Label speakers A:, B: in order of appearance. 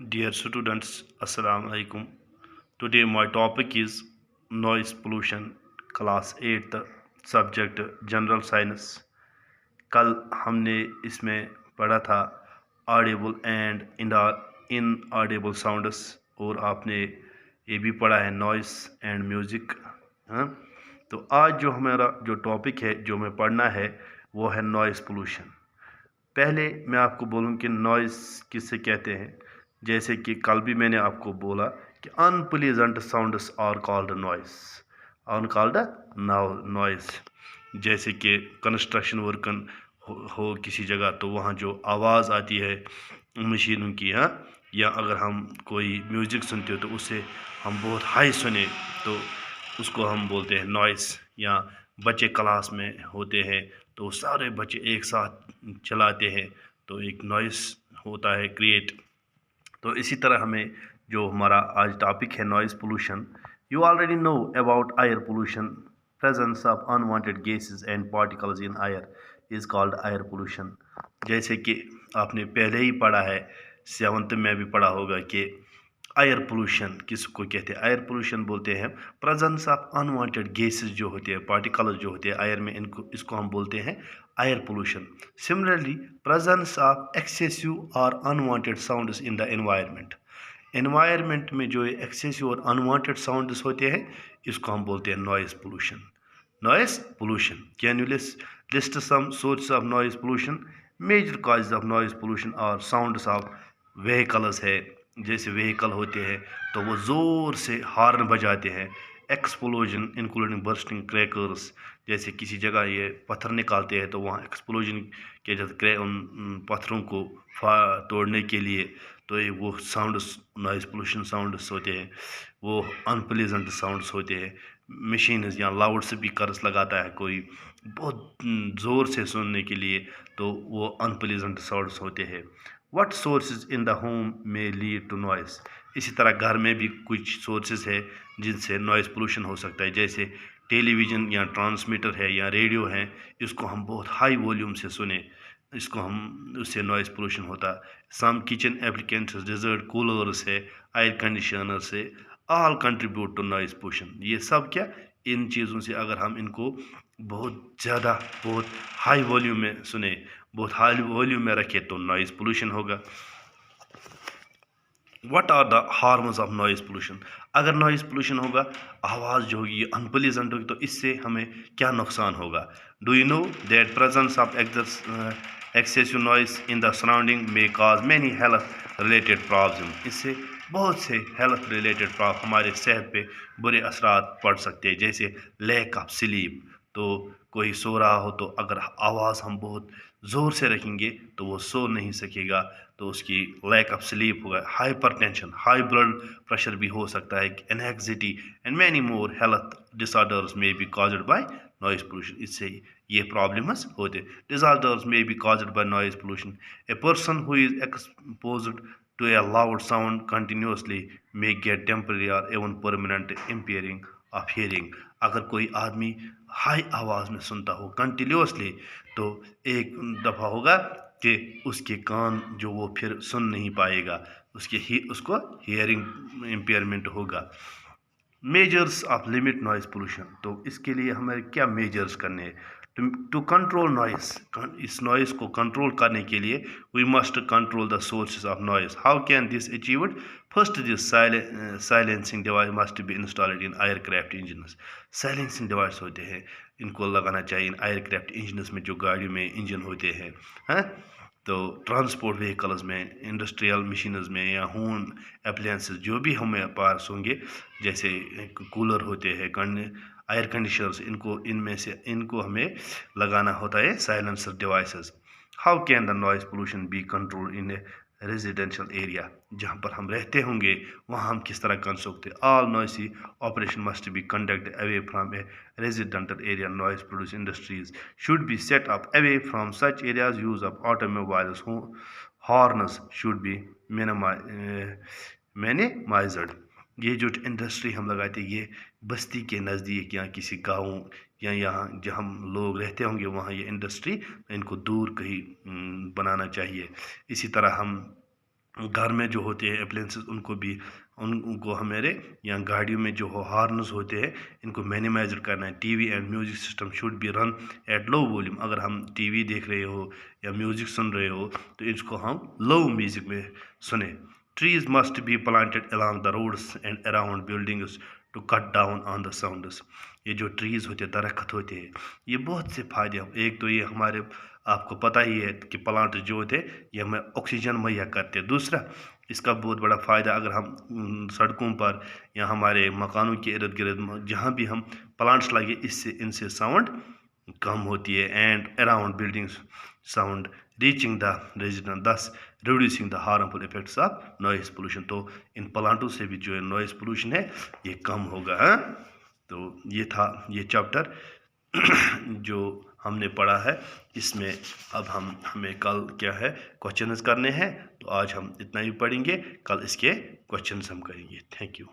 A: Dear students, Assalamu alaikum. Today my topic is noise pollution, class 8th, subject general science. कल हमने इसमें पढ़ा था ऑडिबल एंड इनऑडिबल साउंड्स और आपने ये भी पढ़ा है नॉइस एंड म्यूज़िक। हाँ, तो आज जो हमारा जो टॉपिक है जो हमें पढ़ना है वो है नॉइस पोल्यूशन। पहले मैं आपको बोलूं कि नॉइस किससे कहते हैं। जैसे कि कल भी मैंने आपको बोला कि unpleasant sounds are called noise, are called noise. जैसे कि कंस्ट्रक्शन वर्कन हो किसी जगह तो वहाँ जो आवाज़ आती है मशीनों की, हाँ, या अगर हम कोई म्यूज़िक सुनते हो तो उससे हम बहुत हाई सुने तो उसको हम बोलते हैं नॉइस। या बच्चे क्लास में होते हैं तो सारे बच्चे एक साथ चलाते हैं तो एक नॉइस होता है क्रिएट। तो इसी तरह हमें जो हमारा आज टॉपिक है noise pollution, you already know about air pollution. Presence of unwanted gases and particles in air is called air pollution. जैसे कि आपने पहले ही पढ़ा है, सेवन्थ में भी पढ़ा होगा कि एयर पोल्यूशन किसको कहते हैं। एयर पोल्यूशन बोलते हैं प्रेजेंस ऑफ अनवांटेड गैसेस जो होते हैं, पार्टिकल्स जो होते हैं एयर में, इनको इसको हम बोलते हैं air pollution. Similarly presence of excessive और unwanted sounds in the environment. Environment में जो एक्सेसिव और अनवांटेड साउंड्स होते हैं इसको हम बोलते हैं noise pollution. Noise pollution, can you list some sources of noise pollution. Major causes of noise pollution और साउंड्स ऑफ व्हीकल्स है। जैसे व्हीकल होते हैं तो वो ज़ोर से हॉर्न बजाते हैं। एक्सप्लोजन इंक्लूडिंग बर्स्टिंग क्रैकर्स, जैसे किसी जगह ये पत्थर निकालते हैं तो वहाँ एक्सप्लोजन के जैसे उन पत्थरों को तोड़ने के लिए, तो ये वो साउंड्स नॉइस पोल्यूशन साउंड्स होते हैं, वो अनप्लीजेंट साउंड्स होते हैं। मशीन्स या लाउड स्पीकर्स लगाता है कोई बहुत ज़ोर से सुनने के लिए, तो वो अनप्लीजेंट साउंड्स होते हैं। What sources in the home में लीड टू नॉइस। इसी तरह घर में भी कुछ सोर्सेज है जिनसे नॉइस पोल्यूशन हो सकता है। जैसे टेलीविज़न या ट्रांसमीटर है या रेडियो है, इसको हम बहुत हाई वॉल्यूम से सुने, इसको हम उससे नॉइस पोल्यूशन होता है। Some kitchen applicants, desert coolers है, एयर कंडीशनर से, all contribute to noise pollution. ये सब क्या, इन चीज़ों से अगर हम इनको बहुत ज़्यादा बहुत हाई वॉल्यूम में सुने, बहुत हाई वॉल्यूम में रखे तो नॉइस पोल्यूशन होगा। What are the harms of noise pollution. अगर नॉइस पोल्यूशन होगा, आवाज़ जो होगी अनप्लीजेंट होगी, तो इससे हमें क्या नुकसान होगा। Do you know that presence of excessive noise in the surrounding में काज मैनी हेल्थ रिलेटेड प्रॉब्लम। इससे बहुत से हेल्थ रिलेटेड प्रॉब्लम, हमारे सेहत पे बुरे असरात पड़ सकते हैं। जैसे लैक ऑफ स्लीप, तो कोई सो रहा हो तो अगर आवाज़ हम बहुत ज़ोर से रखेंगे तो वो सो नहीं सकेगा, तो उसकी लैक ऑफ स्लीप होगा। Hypertension, high blood pressure भी हो सकता है, anxiety and many more health disorders may be caused by noise pollution. इससे ये प्रॉब्लम्स होते। Disorders may be caused by noise pollution. A person who is exposed to a loud sound continuously may get temporary or even permanent impairing of hearing। अगर कोई आदमी high आवाज़ में सुनता हो कंटिन्यूसली, तो एक दफ़ा होगा कि उसके कान जो वो फिर सुन नहीं पाएगा, उसको हियरिंग इम्पेयरमेंट होगा। Measures of limit noise pollution, तो इसके लिए हमें क्या मेजर्स करने हैं। टू कंट्रोल नॉइस, इस नॉइस को कंट्रोल करने के लिए we must control the sources of noise. How can this achieved. First this silencing device must be installed in aircraft engines. Silencing device होते हैं, इनको लगाना चाहिए इन एयरक्राफ्ट इंजन्स में, जो गाड़ियों में इंजन होते हैं, हाँ। तो ट्रांसपोर्ट व्हीकल्स में, इंडस्ट्रियल मशीनस में या होम अप्लायंसेस जो भी हमें पास होंगे, जैसे कूलर होते हैं, एयर कंडीशनर्स, इनको हमें लगाना होता है silencer devices. How can the noise pollution be control in a residential area. जहाँ पर हम रहते होंगे वहाँ हम किस तरह कर सकते। All noisy operation must be conduct away from A residential area. Noise produce industries should be set up away from such areas. Use of automobiles horns should be minimised. ये जो इंडस्ट्री हम लगाते हैं ये बस्ती के नज़दीक या किसी गाँव या यहाँ जहाँ हम लोग रहते होंगे वहाँ ये इंडस्ट्री, इनको दूर कहीं बनाना चाहिए। इसी तरह हम घर में जो होते हैं अप्लायंसेस उनको भी उनको हमारे या गाड़ियों में जो हॉर्नस होते हैं इनको मिनिमाइज करना है। TV and music system should be run at low volume. अगर हम टीवी देख रहे हो या म्यूजिक सुन रहे हो तो इसको हम लो म्यूजिक में सुने। Trees must be planted along the roads and around buildings to cut down on the sounds. ये जो ट्रीज होते हैं, दरख्त होते हैं, ये बहुत से फायदे हैं। एक तो ये हमारे आपको पता ही है कि प्लांट जो होते हैं ये हमें ऑक्सीजन मुहैया करते हैं। दूसरा इसका बहुत बड़ा फ़ायदा, अगर हम सड़कों पर या हमारे मकानों के इर्द गिर्द जहाँ भी हम प्लांट्स लगे इससे इनसे साउंड कम होती है। And around buildings sound reaching the resident thus reducing the harmful effects of noise pollution. तो इन प्लांटों से भी जो है नॉइस पोल्यूशन है ये कम होगा। हाँ? तो ये था ये चैप्टर जो हमने पढ़ा है। इसमें अब हमें कल क्या है क्वेश्चंस करने हैं, तो आज हम इतना ही पढ़ेंगे, कल इसके क्वेश्चंस हम करेंगे। Thank you.